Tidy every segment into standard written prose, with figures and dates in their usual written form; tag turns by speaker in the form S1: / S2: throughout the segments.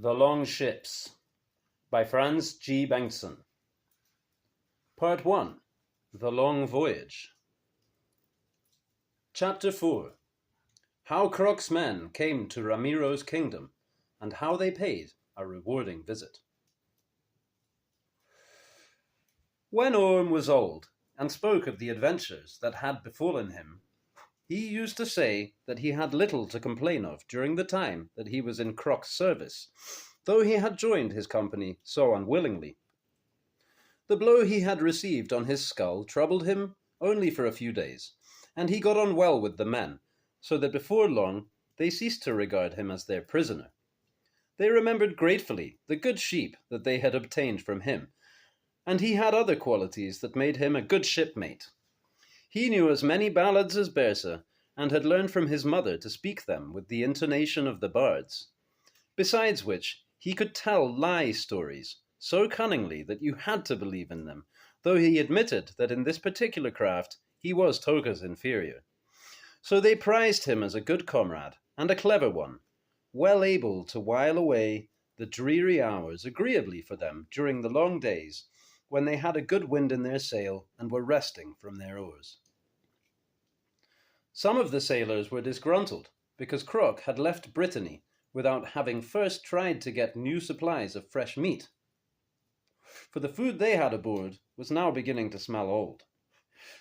S1: The Long Ships by Franz G. Bengtsson. Part 1. The Long Voyage. Chapter 4. How Krok's men came to Ramiro's kingdom, and how they paid a rewarding visit. When Orm was old, and spoke of the adventures that had befallen him, he used to say that he had little to complain of during the time that he was in Krok's service, though he had joined his company so unwillingly. The blow he had received on his skull troubled him only for a few days, and he got on well with the men, so that before long they ceased to regard him as their prisoner. They remembered gratefully the good sheep that they had obtained from him, and he had other qualities that made him a good shipmate. He knew as many ballads as Bersa, and had learned from his mother to speak them with the intonation of the bards. Besides which, he could tell lie stories so cunningly that you had to believe in them, though he admitted that in this particular craft he was Toka's inferior. So they prized him as a good comrade, and a clever one, well able to while away the dreary hours agreeably for them during the long days, when they had a good wind in their sail and were resting from their oars. Some of the sailors were disgruntled, because Krok had left Brittany without having first tried to get new supplies of fresh meat. For the food they had aboard was now beginning to smell old.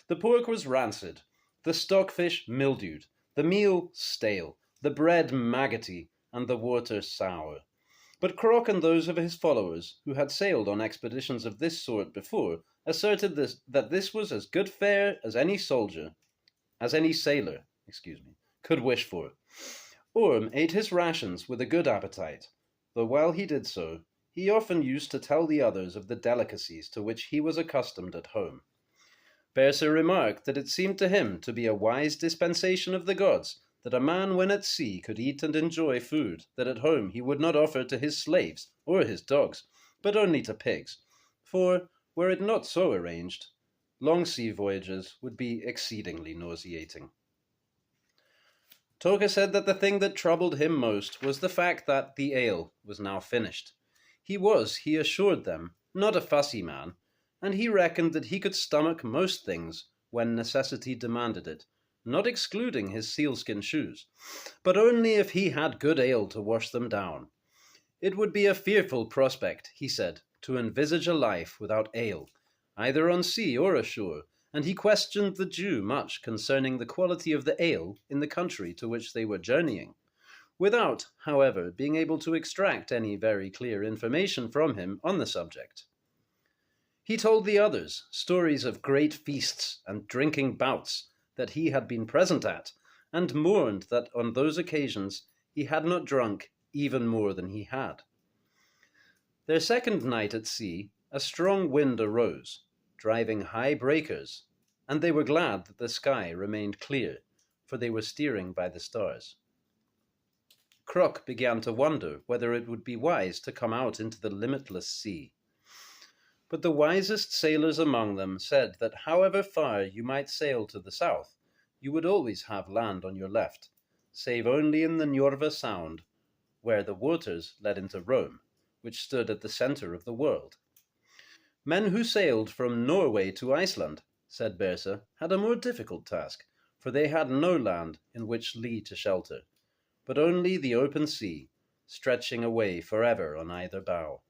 S1: The pork was rancid, the stockfish mildewed, the meal stale, the bread maggoty, and the water sour. But Krok and those of his followers, who had sailed on expeditions of this sort before, asserted that this was as good fare as any sailor, could wish for. Orm ate his rations with a good appetite, though while he did so, he often used to tell the others of the delicacies to which he was accustomed at home. Bersa remarked that it seemed to him to be a wise dispensation of the gods that a man when at sea could eat and enjoy food that at home he would not offer to his slaves or his dogs, but only to pigs, for, were it not so arranged, long sea voyages would be exceedingly nauseating. Toka said that the thing that troubled him most was the fact that the ale was now finished. He was, he assured them, not a fussy man, and he reckoned that he could stomach most things when necessity demanded it, not excluding his sealskin shoes, but only if he had good ale to wash them down. It would be a fearful prospect, he said, to envisage a life without ale, either on sea or ashore, and he questioned the Jew much concerning the quality of the ale in the country to which they were journeying, without, however, being able to extract any very clear information from him on the subject. He told the others stories of great feasts and drinking bouts that he had been present at, and mourned that on those occasions he had not drunk even more than he had. Their second night at sea, a strong wind arose, driving high breakers, and they were glad that the sky remained clear, for they were steering by the stars. Krok began to wonder whether it would be wise to come out into the limitless sea. But the wisest sailors among them said that however far you might sail to the south, you would always have land on your left, save only in the Njorva Sound, where the waters led into Rome, which stood at the center of the world. Men who sailed from Norway to Iceland, said Bersa, had a more difficult task, for they had no land in which lee to shelter, but only the open sea, stretching away forever on either bow.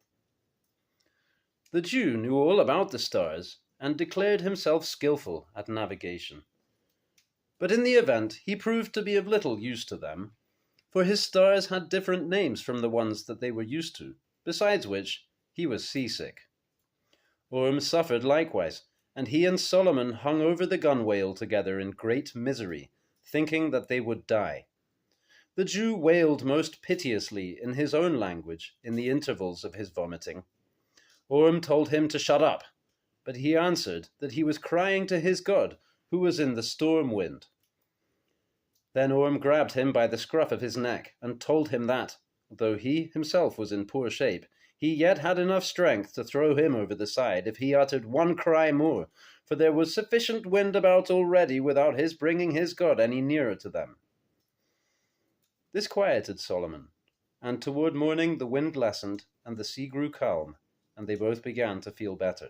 S1: The Jew knew all about the stars, and declared himself skillful at navigation. But in the event he proved to be of little use to them, for his stars had different names from the ones that they were used to, besides which he was seasick. Orm suffered likewise, and he and Solomon hung over the gunwale together in great misery, thinking that they would die. The Jew wailed most piteously in his own language in the intervals of his vomiting. Orm told him to shut up, but he answered that he was crying to his God, who was in the storm wind. Then Orm grabbed him by the scruff of his neck, and told him that, though he himself was in poor shape, he yet had enough strength to throw him over the side if he uttered one cry more, for there was sufficient wind about already without his bringing his God any nearer to them. This quieted Solomon, and toward morning the wind lessened, and the sea grew calm, and they both began to feel better.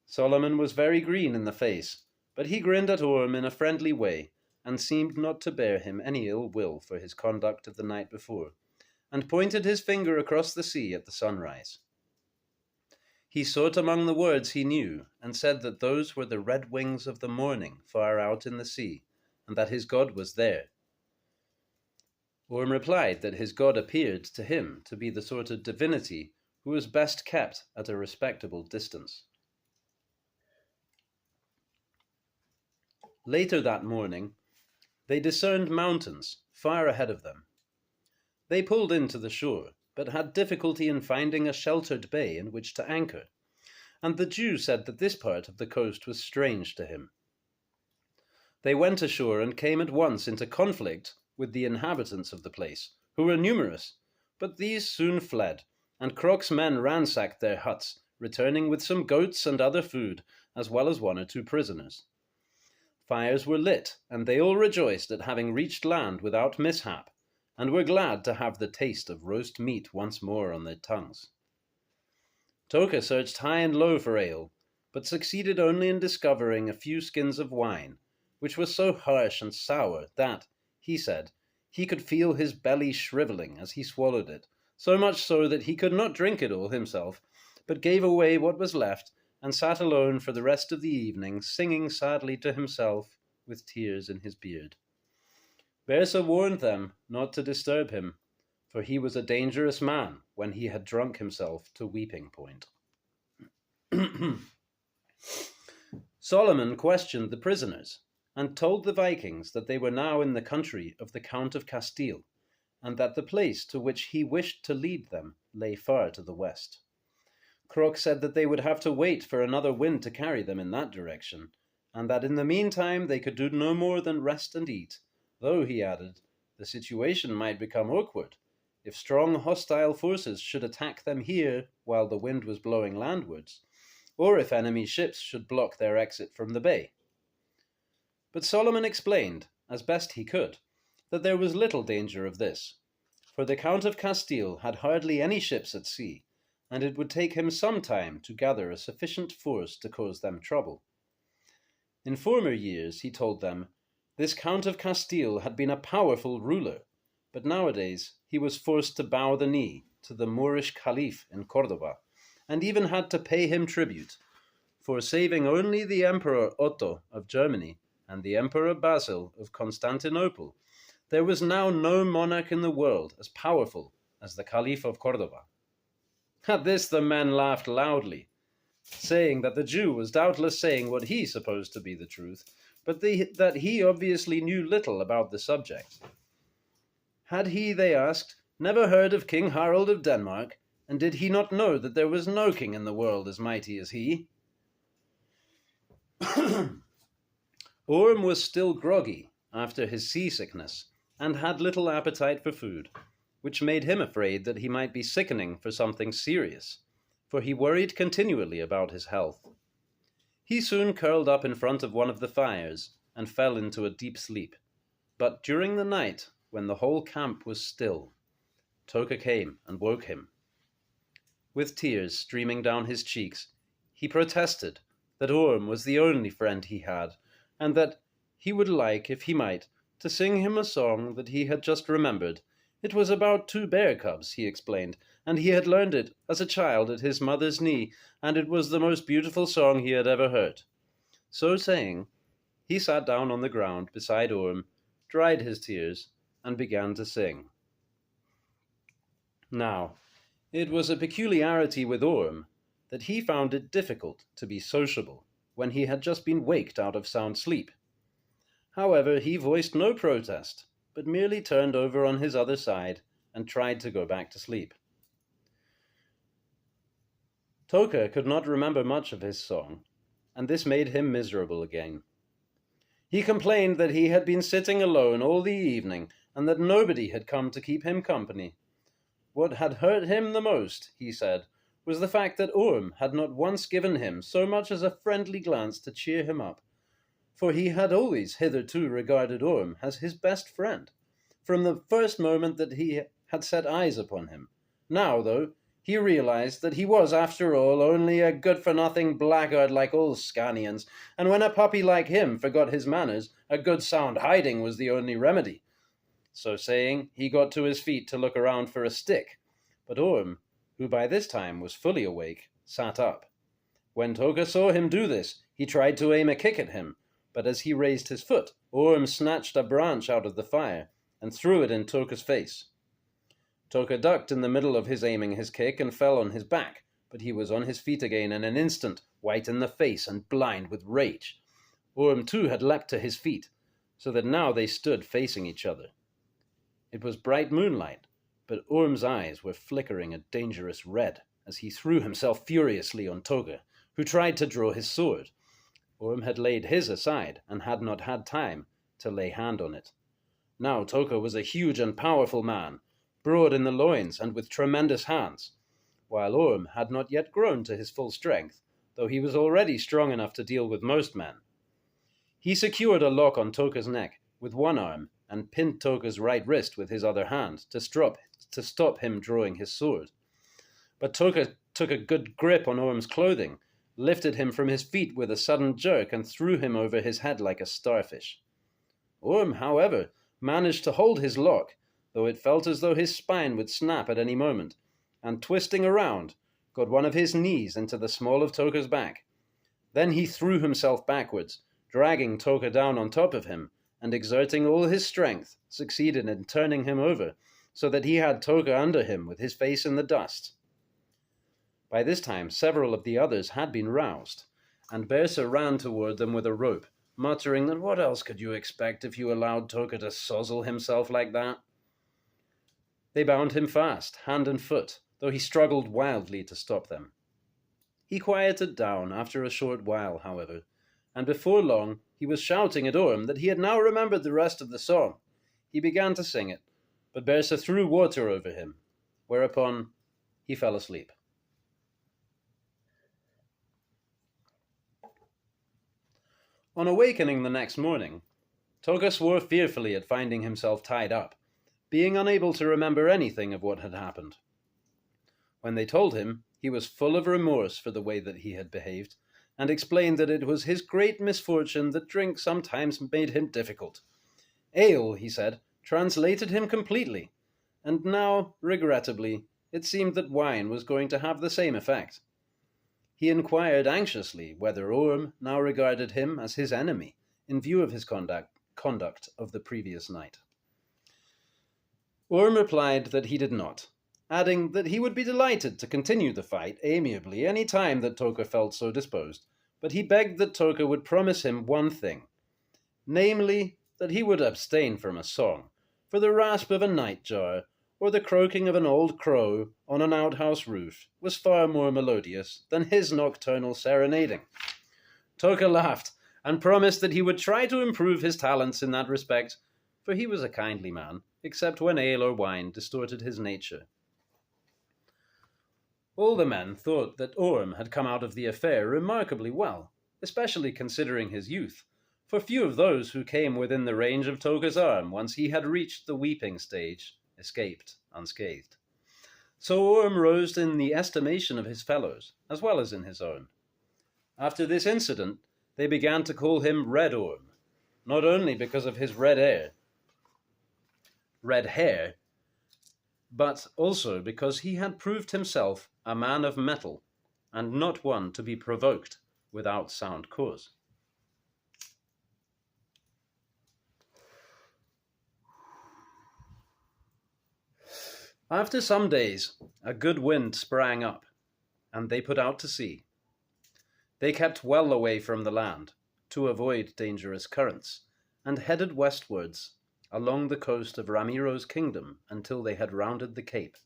S1: Solomon was very green in the face, but he grinned at Orm in a friendly way, and seemed not to bear him any ill will for his conduct of the night before, and pointed his finger across the sea at the sunrise. He sought among the words he knew, and said that those were the red wings of the morning far out in the sea, and that his god was there. Orm replied that his god appeared to him to be the sort of divinity who was best kept at a respectable distance. Later that morning, they discerned mountains far ahead of them. They pulled into the shore, but had difficulty in finding a sheltered bay in which to anchor, and the Jew said that this part of the coast was strange to him. They went ashore and came at once into conflict with the inhabitants of the place, who were numerous, but these soon fled, and Krok's men ransacked their huts, returning with some goats and other food, as well as 1 or 2 prisoners. Fires were lit, and they all rejoiced at having reached land without mishap, and were glad to have the taste of roast meat once more on their tongues. Toka searched high and low for ale, but succeeded only in discovering a few skins of wine, which was so harsh and sour that, he said, he could feel his belly shriveling as he swallowed it, so much so that he could not drink it all himself, but gave away what was left, and sat alone for the rest of the evening, singing sadly to himself, with tears in his beard. Bersa warned them not to disturb him, for he was a dangerous man when he had drunk himself to weeping point. Solomon questioned the prisoners, and told the Vikings that they were now in the country of the Count of Castile, and that the place to which he wished to lead them lay far to the west. Krok said that they would have to wait for another wind to carry them in that direction, and that in the meantime they could do no more than rest and eat, though, he added, the situation might become awkward. If strong hostile forces should attack them here while the wind was blowing landwards, or if enemy ships should block their exit from the bay. But Solomon explained, as best he could, that there was little danger of this, for the Count of Castile had hardly any ships at sea, and it would take him some time to gather a sufficient force to cause them trouble. In former years, he told them, this Count of Castile had been a powerful ruler, but nowadays he was forced to bow the knee to the Moorish Caliph in Cordova, and even had to pay him tribute, for saving only the Emperor Otto of Germany and the Emperor Basil of Constantinople, there was now no monarch in the world as powerful as the Caliph of Cordova. At this the men laughed loudly, saying that the Jew was doubtless saying what he supposed to be the truth, but that he obviously knew little about the subject. Had he, they asked, never heard of King Harald of Denmark, and did he not know that there was no king in the world as mighty as he? Orm was still groggy after his seasickness, and had little appetite for food, which made him afraid that he might be sickening for something serious, for he worried continually about his health. He soon curled up in front of one of the fires and fell into a deep sleep. But during the night, when the whole camp was still, Toka came and woke him. With tears streaming down his cheeks, he protested that Orm was the only friend he had, and that he would like, if he might, to sing him a song that he had just remembered. It was about 2 bear cubs, he explained, and he had learned it as a child at his mother's knee, and it was the most beautiful song he had ever heard. So saying, he sat down on the ground beside Orm, dried his tears, and began to sing. Now, it was a peculiarity with Orm that he found it difficult to be sociable when he had just been waked out of sound sleep. However, he voiced no protest, but merely turned over on his other side and tried to go back to sleep. Toka could not remember much of his song, and this made him miserable again. He complained that he had been sitting alone all the evening, and that nobody had come to keep him company. What had hurt him the most, he said, was the fact that Orm had not once given him so much as a friendly glance to cheer him up, for he had always hitherto regarded Orm as his best friend, from the first moment that he had set eyes upon him. Now, though, he realized that he was, after all, only a good-for-nothing blackguard like all Scanians, and when a puppy like him forgot his manners, a good sound hiding was the only remedy. So saying, he got to his feet to look around for a stick, but Orm, who by this time was fully awake, sat up. When Toka saw him do this, he tried to aim a kick at him, but as he raised his foot, Orm snatched a branch out of the fire and threw it in Toka's face. Toka ducked in the middle of his aiming his kick and fell on his back, but he was on his feet again in an instant, white in the face and blind with rage. Orm too had leapt to his feet, so that now they stood facing each other. It was bright moonlight, but Orm's eyes were flickering a dangerous red as he threw himself furiously on Toka, who tried to draw his sword. Orm had laid his aside and had not had time to lay hand on it. Now Toka was a huge and powerful man, broad in the loins and with tremendous hands, while Orm had not yet grown to his full strength, though he was already strong enough to deal with most men. He secured a lock on Toka's neck with one arm and pinned Toka's right wrist with his other hand to stop him drawing his sword. But Toka took a good grip on Orm's clothing, lifted him from his feet with a sudden jerk, and threw him over his head like a starfish. Orm, however, managed to hold his lock, though it felt as though his spine would snap at any moment, and twisting around, got one of his knees into the small of Toka's back. Then he threw himself backwards, dragging Toka down on top of him, and exerting all his strength, succeeded in turning him over, so that he had Toka under him with his face in the dust. By this time several of the others had been roused, and Bersa ran toward them with a rope, muttering that what else could you expect if you allowed Toka to sozzle himself like that? They bound him fast, hand and foot, though he struggled wildly to stop them. He quieted down after a short while, however, and before long he was shouting at Orm that he had now remembered the rest of the song. He began to sing it, but Bersa threw water over him, whereupon he fell asleep. On awakening the next morning, Toka swore fearfully at finding himself tied up, being unable to remember anything of what had happened. When they told him, he was full of remorse for the way that he had behaved, and explained that it was his great misfortune that drink sometimes made him difficult. Ale, he said, translated him completely, and now, regrettably, it seemed that wine was going to have the same effect. He inquired anxiously whether Orm now regarded him as his enemy, in view of his conduct of the previous night. Orm replied that he did not, adding that he would be delighted to continue the fight amiably any time that Toka felt so disposed, but he begged that Toka would promise him one thing, namely that he would abstain from a song, for the rasp of a night-jar or the croaking of an old crow on an outhouse roof was far more melodious than his nocturnal serenading. Toka laughed and promised that he would try to improve his talents in that respect, for he was a kindly man, except when ale or wine distorted his nature. All the men thought that Orm had come out of the affair remarkably well, especially considering his youth, for few of those who came within the range of Toka's arm once he had reached the weeping stage escaped unscathed. So Orm rose in the estimation of his fellows, as well as in his own. After this incident, they began to call him Red Orm, not only because of his red hair, but also because he had proved himself a man of mettle, and not one to be provoked without sound cause. After some days, a good wind sprang up, and they put out to sea. They kept well away from the land, to avoid dangerous currents, and headed westwards along the coast of Ramiro's kingdom until they had rounded the cape.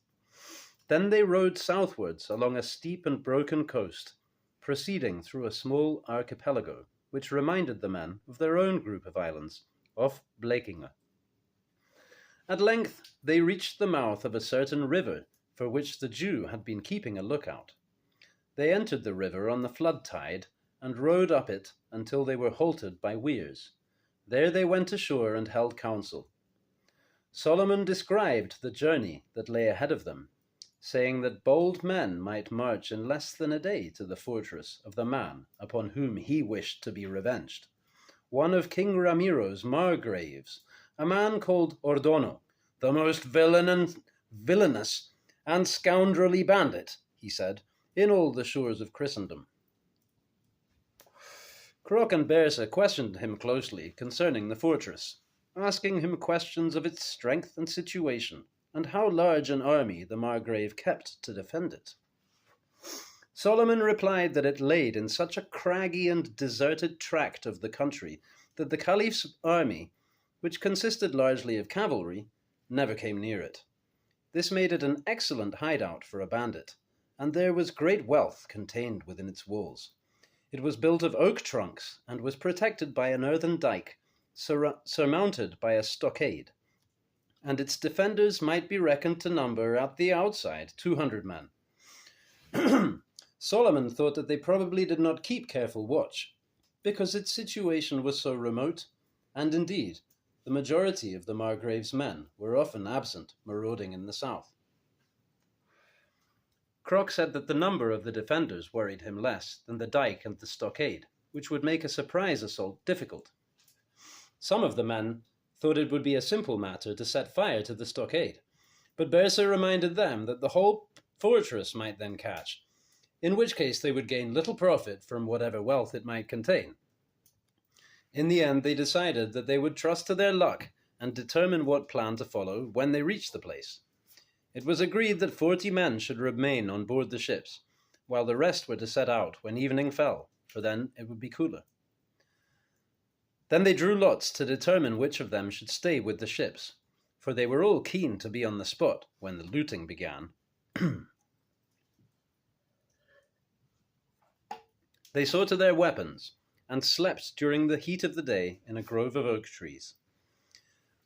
S1: Then they rowed southwards along a steep and broken coast, proceeding through a small archipelago, which reminded the men of their own group of islands, off Blekinge. At length they reached the mouth of a certain river, for which the Jew had been keeping a lookout. They entered the river on the flood tide, and rowed up it until they were halted by weirs. There they went ashore and held council. Solomon described the journey that lay ahead of them, saying that bold men might march in less than a day to the fortress of the man upon whom he wished to be revenged, one of King Ramiro's margraves, a man called Ordono, the most villainous and scoundrelly bandit, he said, in all the shores of Christendom. Krok and Bersa questioned him closely concerning the fortress, asking him questions of its strength and situation, and how large an army the Margrave kept to defend it. Solomon replied that it laid in such a craggy and deserted tract of the country that the Caliph's army, which consisted largely of cavalry, never came near it. This made it an excellent hideout for a bandit, and there was great wealth contained within its walls. It was built of oak trunks and was protected by an earthen dike, surmounted by a stockade, and its defenders might be reckoned to number at the outside 200 men. Solomon thought that they probably did not keep careful watch, because its situation was so remote, and indeed, the majority of the Margrave's men were often absent, marauding in the south. Krok said that the number of the defenders worried him less than the dike and the stockade, which would make a surprise assault difficult. Some of the men thought it would be a simple matter to set fire to the stockade, but Bersa reminded them that the whole fortress might then catch, in which case they would gain little profit from whatever wealth it might contain. In the end, they decided that they would trust to their luck and determine what plan to follow when they reached the place. It was agreed that 40 men should remain on board the ships, while the rest were to set out when evening fell, for then it would be cooler. Then they drew lots to determine which of them should stay with the ships, for they were all keen to be on the spot when the looting began. They saw to their weapons, and slept during the heat of the day in a grove of oak trees.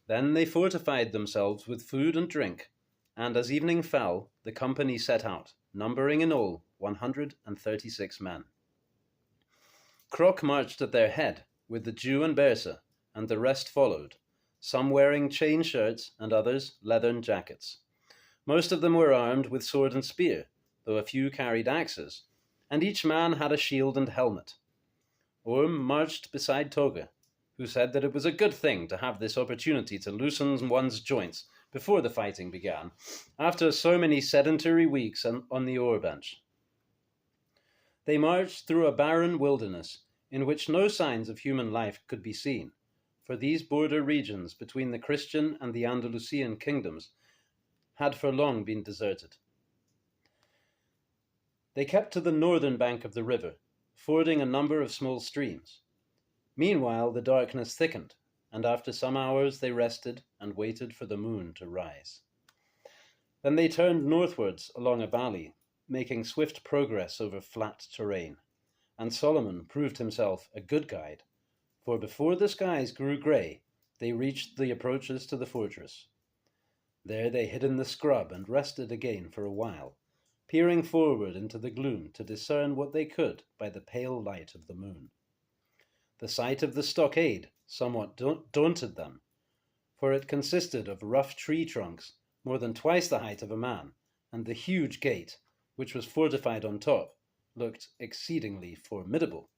S1: Then they fortified themselves with food and drink, and as evening fell, the company set out, numbering in all 136 men. Krok marched at their head, with the Jew and Bersa, and the rest followed, some wearing chain shirts and others leathern jackets. Most of them were armed with sword and spear, though a few carried axes, and each man had a shield and helmet. Orm marched beside Toga, who said that it was a good thing to have this opportunity to loosen one's joints before the fighting began, after so many sedentary weeks on the oar bench. They marched through a barren wilderness, in which no signs of human life could be seen, for these border regions between the Christian and the Andalusian kingdoms had for long been deserted. They kept to the northern bank of the river, fording a number of small streams. Meanwhile, the darkness thickened, and after some hours they rested and waited for the moon to rise. Then they turned northwards along a valley, making swift progress over flat terrain, and Solomon proved himself a good guide, for before the skies grew grey, they reached the approaches to the fortress. There they hid in the scrub and rested again for a while, peering forward into the gloom to discern what they could by the pale light of the moon. The sight of the stockade somewhat daunted them, for it consisted of rough tree trunks more than twice the height of a man, and the huge gate, which was fortified on top, looked exceedingly formidable.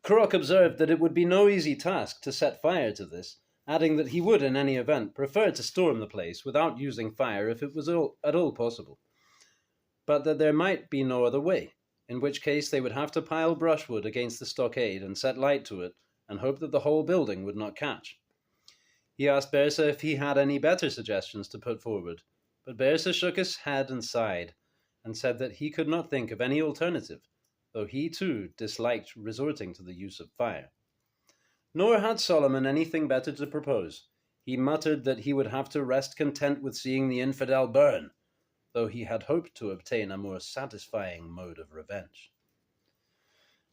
S1: Krok observed that it would be no easy task to set fire to this, adding that he would, in any event, prefer to storm the place without using fire if it was at all possible, but that there might be no other way, in which case they would have to pile brushwood against the stockade and set light to it, and hope that the whole building would not catch. He asked Bersa if he had any better suggestions to put forward, but Bersa shook his head and sighed, and said that he could not think of any alternative, though he too disliked resorting to the use of fire. Nor had Solomon anything better to propose. He muttered that he would have to rest content with seeing the infidel burn, though he had hoped to obtain a more satisfying mode of revenge.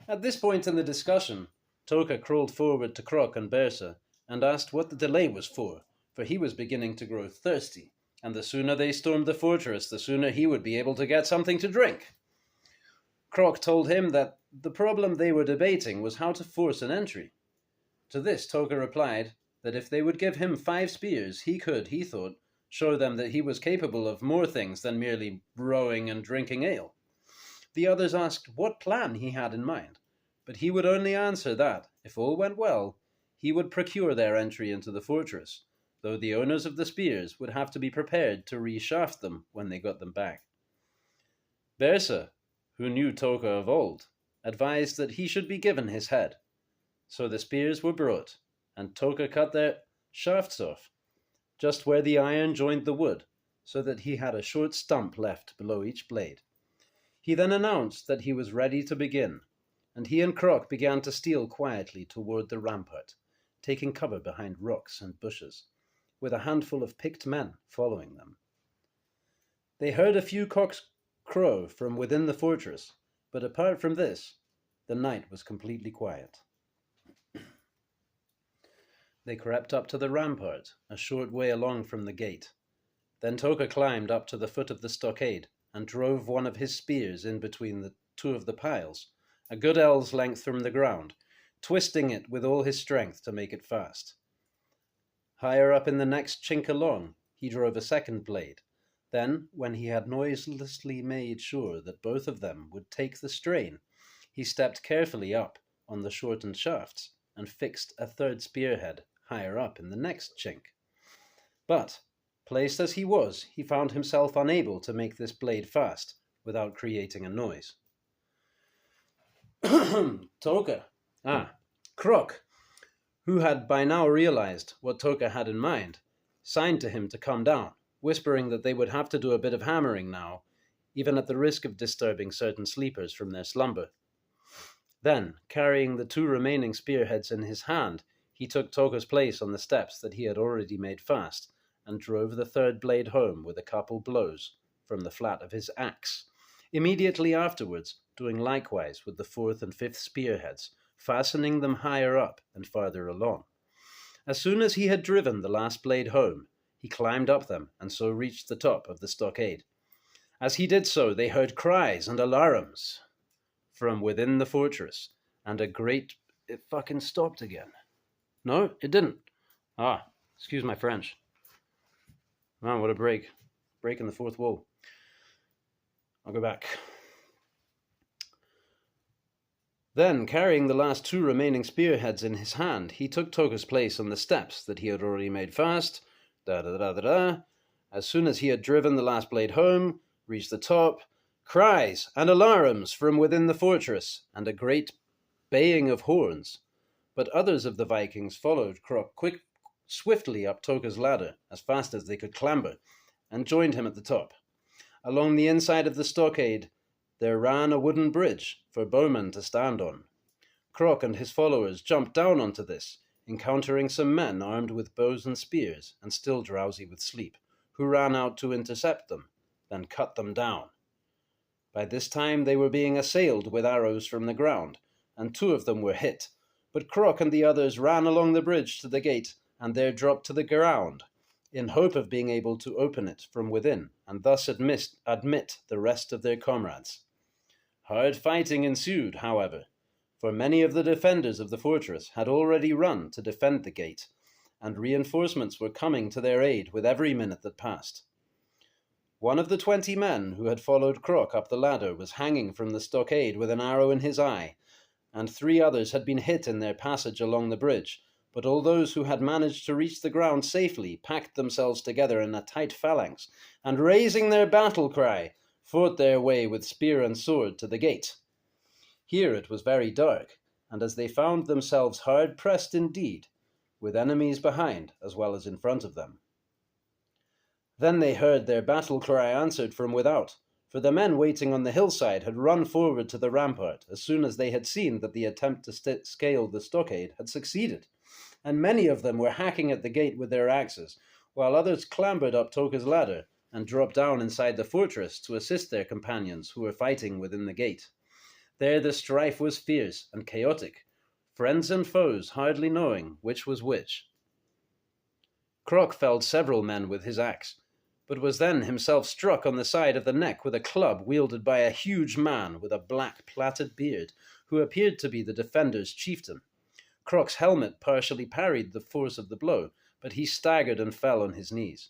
S1: At this point in the discussion, Toka crawled forward to Krok and Bersa and asked what the delay was for he was beginning to grow thirsty, and the sooner they stormed the fortress, the sooner he would be able to get something to drink. Krok told him that the problem they were debating was how to force an entry. To this, Toka replied that if they would give him 5 spears, he could, he thought, show them that he was capable of more things than merely rowing and drinking ale. The others asked what plan he had in mind, but he would only answer that, if all went well, he would procure their entry into the fortress, though the owners of the spears would have to be prepared to reshaft them when they got them back. Bersa, who knew Toka of old, advised that he should be given his head. So the spears were brought, and Toka cut their shafts off, just where the iron joined the wood, so that he had a short stump left below each blade. He then announced that he was ready to begin, and he and Krok began to steal quietly toward the rampart, taking cover behind rocks and bushes, with a handful of picked men following them. They heard a few cocks crow from within the fortress, but apart from this, the night was completely quiet. They crept up to the rampart, a short way along from the gate. Then Toka climbed up to the foot of the stockade and drove one of his spears in between the two of the piles, a good ell's length from the ground, twisting it with all his strength to make it fast. Higher up in the next chink along, he drove a second blade. Then, when he had noiselessly made sure that both of them would take the strain, he stepped carefully up on the shortened shafts and fixed a third spearhead higher up in the next chink. But, placed as he was, he found himself unable to make this blade fast without creating a noise. Toka, Krok, who had by now realized what Toka had in mind, signed to him to come down, whispering that they would have to do a bit of hammering now, even at the risk of disturbing certain sleepers from their slumber. Then, carrying the 2 remaining spearheads in his hand, he took Toka's place on the steps that he had already made fast, and drove the third blade home with a couple blows from the flat of his axe, immediately afterwards doing likewise with the 4th and 5th spearheads, fastening them higher up and farther along. As soon as he had driven the last blade home, he climbed up them and so reached the top of the stockade. As he did so, they heard cries and alarums from within the fortress, and a great... It fucking stopped again. No, it didn't. Excuse my French. Man, what a break. Breaking the 4th wall. I'll go back. Then, carrying the last 2 remaining spearheads in his hand, he took Toka's place on the steps that he had already made fast. As soon as he had driven the last blade home, reached the top, cries and alarums from within the fortress, and a great baying of horns. But others of the Vikings followed Krok swiftly up Toka's ladder, as fast as they could clamber, and joined him at the top. Along the inside of the stockade, there ran a wooden bridge for bowmen to stand on. Krok and his followers jumped down onto this, encountering some men armed with bows and spears, and still drowsy with sleep, who ran out to intercept them, then cut them down. By this time they were being assailed with arrows from the ground, and 2 of them were hit, but Krok and the others ran along the bridge to the gate, and there dropped to the ground, in hope of being able to open it from within, and thus admit the rest of their comrades. Hard fighting ensued, however, for many of the defenders of the fortress had already run to defend the gate, and reinforcements were coming to their aid with every minute that passed. One of the 20 men who had followed Krok up the ladder was hanging from the stockade with an arrow in his eye, and 3 others had been hit in their passage along the bridge, but all those who had managed to reach the ground safely packed themselves together in a tight phalanx, and raising their battle cry, fought their way with spear and sword to the gate. Here it was very dark, and as they found themselves hard pressed indeed, with enemies behind as well as in front of them. Then they heard their battle cry answered from without, for the men waiting on the hillside had run forward to the rampart as soon as they had seen that the attempt to scale the stockade had succeeded, and many of them were hacking at the gate with their axes, while others clambered up Toka's ladder and dropped down inside the fortress to assist their companions who were fighting within the gate. There the strife was fierce and chaotic, friends and foes hardly knowing which was which. Krok felled several men with his axe, but was then himself struck on the side of the neck with a club wielded by a huge man with a black plaited beard, who appeared to be the defenders' chieftain. Krok's helmet partially parried the force of the blow, but he staggered and fell on his knees.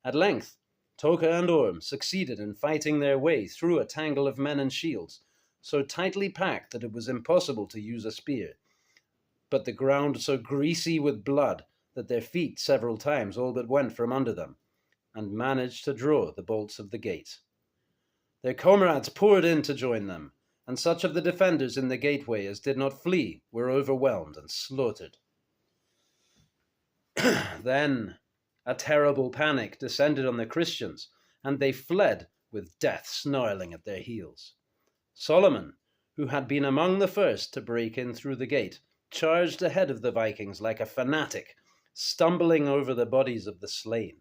S1: At length, Toka and Orm succeeded in fighting their way through a tangle of men and shields, so tightly packed that it was impossible to use a spear, but the ground so greasy with blood that their feet several times all but went from under them, and managed to draw the bolts of the gate. Their comrades poured in to join them, and such of the defenders in the gateway as did not flee were overwhelmed and slaughtered. Then a terrible panic descended on the Christians, and they fled with death snarling at their heels. Solomon, who had been among the first to break in through the gate, charged ahead of the Vikings like a fanatic, stumbling over the bodies of the slain.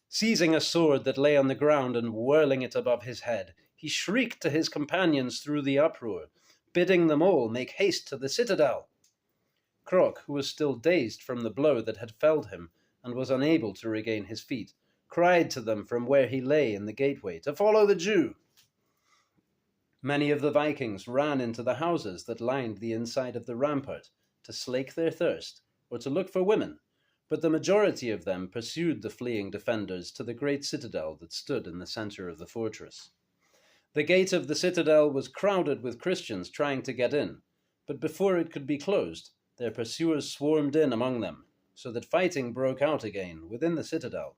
S1: Seizing a sword that lay on the ground and whirling it above his head, he shrieked to his companions through the uproar, bidding them all make haste to the citadel. Krok, who was still dazed from the blow that had felled him and was unable to regain his feet, cried to them from where he lay in the gateway to follow the Jew. Many of the Vikings ran into the houses that lined the inside of the rampart to slake their thirst or to look for women, but the majority of them pursued the fleeing defenders to the great citadel that stood in the center of the fortress. The gate of the citadel was crowded with Christians trying to get in, but before it could be closed, their pursuers swarmed in among them, so that fighting broke out again within the citadel,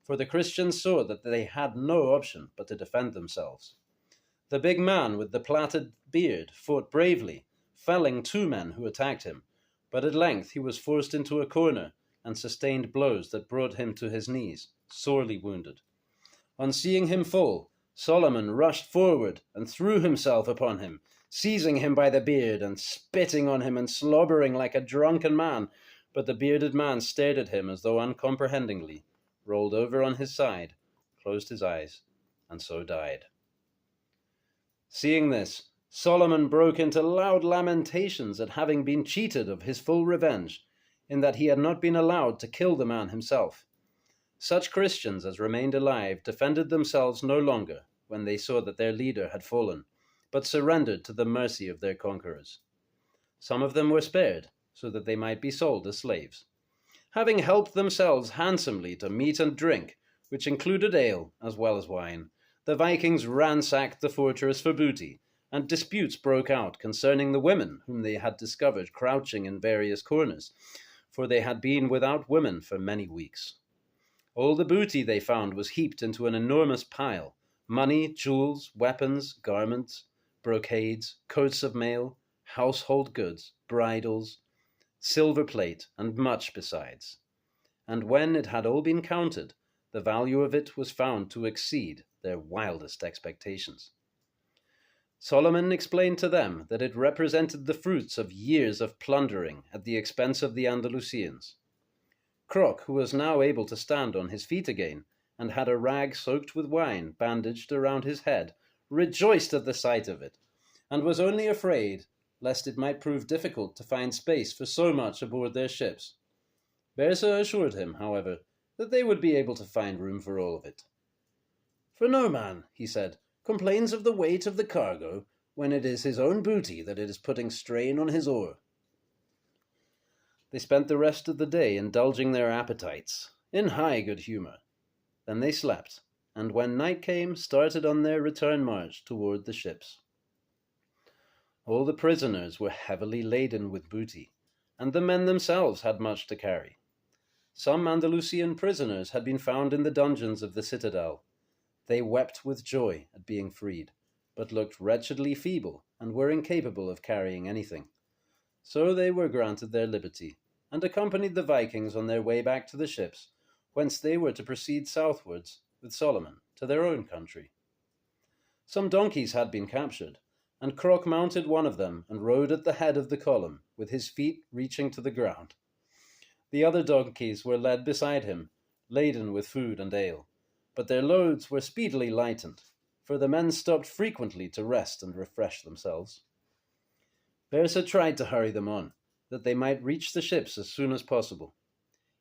S1: for the Christians saw that they had no option but to defend themselves. The big man with the plaited beard fought bravely, felling 2 men who attacked him, but at length he was forced into a corner and sustained blows that brought him to his knees, sorely wounded. On seeing him fall, Solomon rushed forward and threw himself upon him, seizing him by the beard and spitting on him and slobbering like a drunken man, but the bearded man stared at him as though uncomprehendingly, rolled over on his side, closed his eyes, and so died. Seeing this, Solomon broke into loud lamentations at having been cheated of his full revenge, in that he had not been allowed to kill the man himself. Such Christians as remained alive defended themselves no longer when they saw that their leader had fallen, but surrendered to the mercy of their conquerors. Some of them were spared, so that they might be sold as slaves. Having helped themselves handsomely to meat and drink, which included ale as well as wine, the Vikings ransacked the fortress for booty, and disputes broke out concerning the women whom they had discovered crouching in various corners, for they had been without women for many weeks. All the booty they found was heaped into an enormous pile: money, jewels, weapons, garments, brocades, coats of mail, household goods, bridles, silver plate, and much besides. And when it had all been counted, the value of it was found to exceed their wildest expectations. Solomon explained to them that it represented the fruits of years of plundering at the expense of the Andalusians. Krok, who was now able to stand on his feet again, and had a rag soaked with wine bandaged around his head, rejoiced at the sight of it, and was only afraid lest it might prove difficult to find space for so much aboard their ships. Bersa assured him, however, that they would be able to find room for all of it. "For no man," he said, "complains of the weight of the cargo when it is his own booty that it is putting strain on his oar." They spent the rest of the day indulging their appetites, in high good humor. Then they slept, and when night came, started on their return march toward the ships. All the prisoners were heavily laden with booty, and the men themselves had much to carry. Some Andalusian prisoners had been found in the dungeons of the citadel. They wept with joy at being freed, but looked wretchedly feeble and were incapable of carrying anything. So they were granted their liberty, and accompanied the Vikings on their way back to the ships, whence they were to proceed southwards with Solomon to their own country. Some donkeys had been captured, and Krok mounted one of them and rode at the head of the column, with his feet reaching to the ground. The other donkeys were led beside him, laden with food and ale, but their loads were speedily lightened, for the men stopped frequently to rest and refresh themselves. Bersa tried to hurry them on, that they might reach the ships as soon as possible.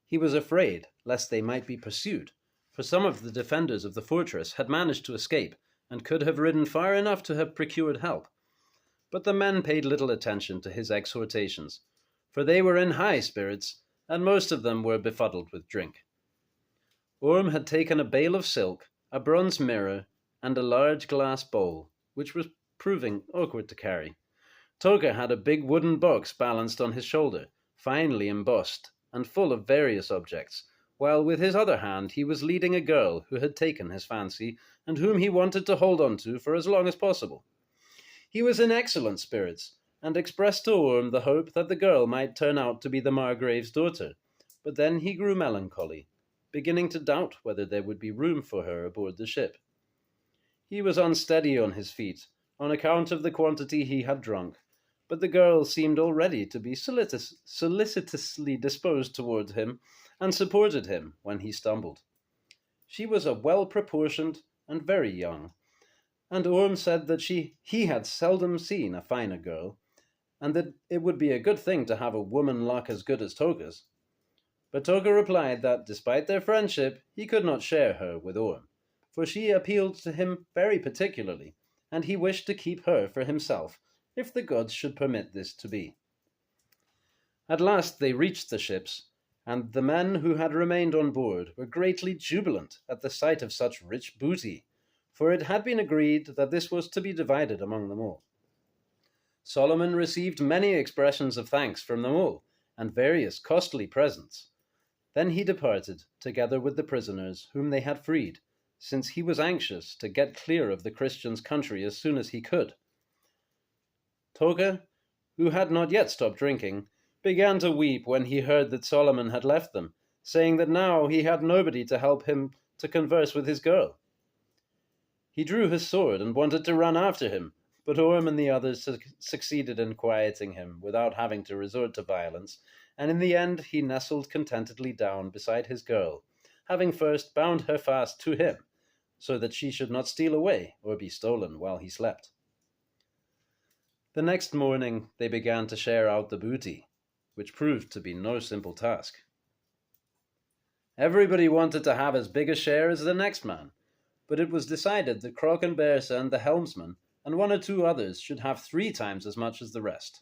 S1: He was afraid lest they might be pursued, for some of the defenders of the fortress had managed to escape, and could have ridden far enough to have procured help. But the men paid little attention to his exhortations, for they were in high spirits, and most of them were befuddled with drink. Orm had taken a bale of silk, a bronze mirror, and a large glass bowl, which was proving awkward to carry. Toga had a big wooden box balanced on his shoulder, finely embossed, and full of various objects, while with his other hand he was leading a girl who had taken his fancy, and whom he wanted to hold on to for as long as possible. He was in excellent spirits, and expressed to Orm the hope that the girl might turn out to be the Margrave's daughter, but then he grew melancholy, beginning to doubt whether there would be room for her aboard the ship. He was unsteady on his feet, on account of the quantity he had drunk, but the girl seemed already to be solicitously disposed toward him, and supported him when he stumbled. She was a well-proportioned and very young, and Orm said that he had seldom seen a finer girl, and that it would be a good thing to have a woman luck as good as Toga's. But Toga replied that, despite their friendship, he could not share her with Orm, for she appealed to him very particularly, and he wished to keep her for himself, if the gods should permit this to be. At last they reached the ships, and the men who had remained on board were greatly jubilant at the sight of such rich booty, for it had been agreed that this was to be divided among them all. Solomon received many expressions of thanks from them all, and various costly presents. Then he departed, together with the prisoners whom they had freed, since he was anxious to get clear of the Christians' country as soon as he could. Toga, who had not yet stopped drinking, began to weep when he heard that Solomon had left them, saying that now he had nobody to help him to converse with his girl. He drew his sword and wanted to run after him, but Orm and the others succeeded in quieting him without having to resort to violence, and in the end he nestled contentedly down beside his girl, having first bound her fast to him, so that she should not steal away or be stolen while he slept. The next morning they began to share out the booty, which proved to be no simple task. Everybody wanted to have as big a share as the next man, but it was decided that Krok and Bersa and the helmsman and one or two others should have 3 times as much as the rest.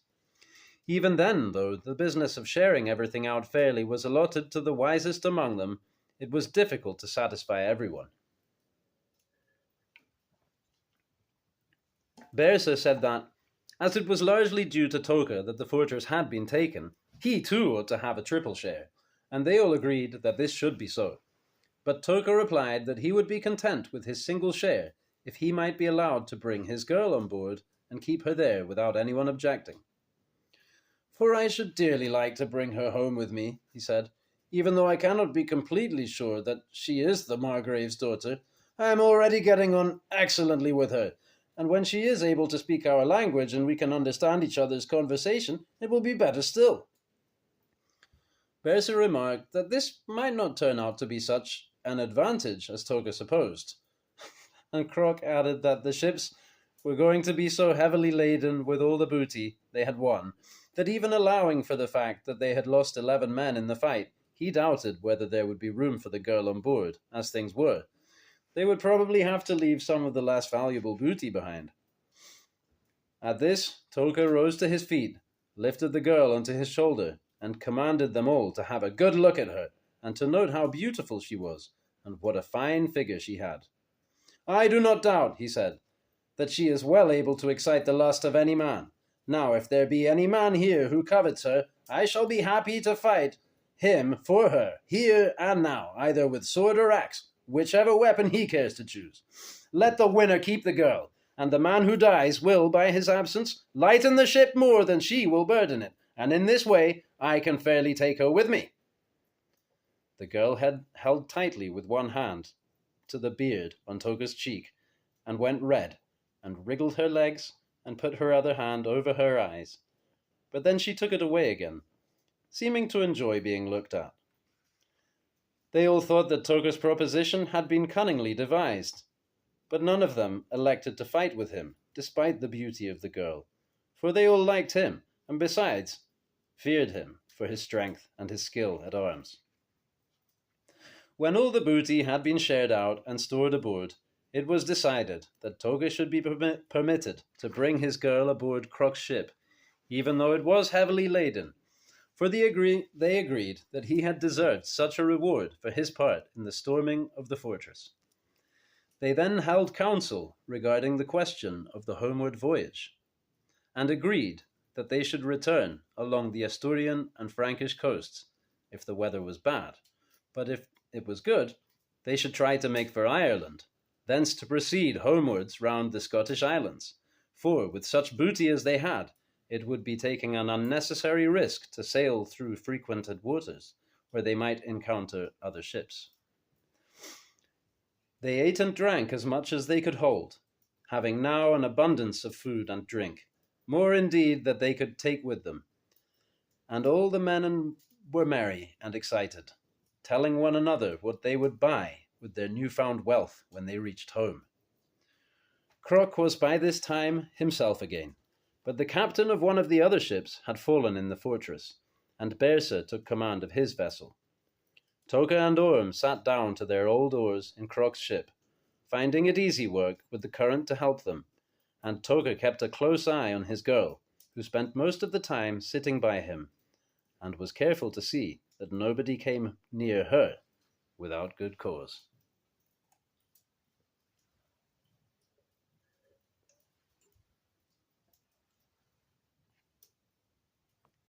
S1: Even then, though the business of sharing everything out fairly was allotted to the wisest among them, it was difficult to satisfy everyone. Bersa said that, as it was largely due to Toga that the fortress had been taken, he too ought to have a triple share, and they all agreed that this should be so. But Toga replied that he would be content with his single share if he might be allowed to bring his girl on board and keep her there without anyone objecting. "For I should dearly like to bring her home with me," he said, "even though I cannot be completely sure that she is the Margrave's daughter. I am already getting on excellently with her, and when she is able to speak our language and we can understand each other's conversation, it will be better still." Bersa remarked that this might not turn out to be such an advantage as Toga supposed, and Krok added that the ships were going to be so heavily laden with all the booty they had won, that even allowing for the fact that they had lost 11 men in the fight, he doubted whether there would be room for the girl on board, as things were. They would probably have to leave some of the less valuable booty behind. At this, Toga rose to his feet, lifted the girl onto his shoulder, and commanded them all to have a good look at her, and to note how beautiful she was, and what a fine figure she had. "I do not doubt," he said, "that she is well able to excite the lust of any man. Now, if there be any man here who covets her, I shall be happy to fight him for her, here and now, either with sword or axe, whichever weapon he cares to choose. Let the winner keep the girl, and the man who dies will, by his absence, lighten the ship more than she will burden it, and in this way I can fairly take her with me." The girl had held tightly with one hand to the beard on Toga's cheek, and went red, and wriggled her legs, and put her other hand over her eyes. But then she took it away again, seeming to enjoy being looked at. They all thought that Toga's proposition had been cunningly devised, but none of them elected to fight with him, despite the beauty of the girl, for they all liked him, and besides, feared him for his strength and his skill at arms. When all the booty had been shared out and stored aboard, it was decided that Toga should be permitted to bring his girl aboard Krok's ship, even though it was heavily laden, for they agreed that he had deserved such a reward for his part in the storming of the fortress. They then held council regarding the question of the homeward voyage, and agreed that they should return along the Asturian and Frankish coasts if the weather was bad, but if it was good, they should try to make for Ireland, thence to proceed homewards round the Scottish islands, for with such booty as they had, it would be taking an unnecessary risk to sail through frequented waters, where they might encounter other ships. They ate and drank as much as they could hold, having now an abundance of food and drink, more indeed than they could take with them. And all the men were merry and excited, telling one another what they would buy with their newfound wealth when they reached home. Krok was by this time himself again, but the captain of one of the other ships had fallen in the fortress, and Bersa took command of his vessel. Toka and Orm sat down to their old oars in Krok's ship, finding it easy work with the current to help them, and Toka kept a close eye on his girl, who spent most of the time sitting by him, and was careful to see that nobody came near her without good cause.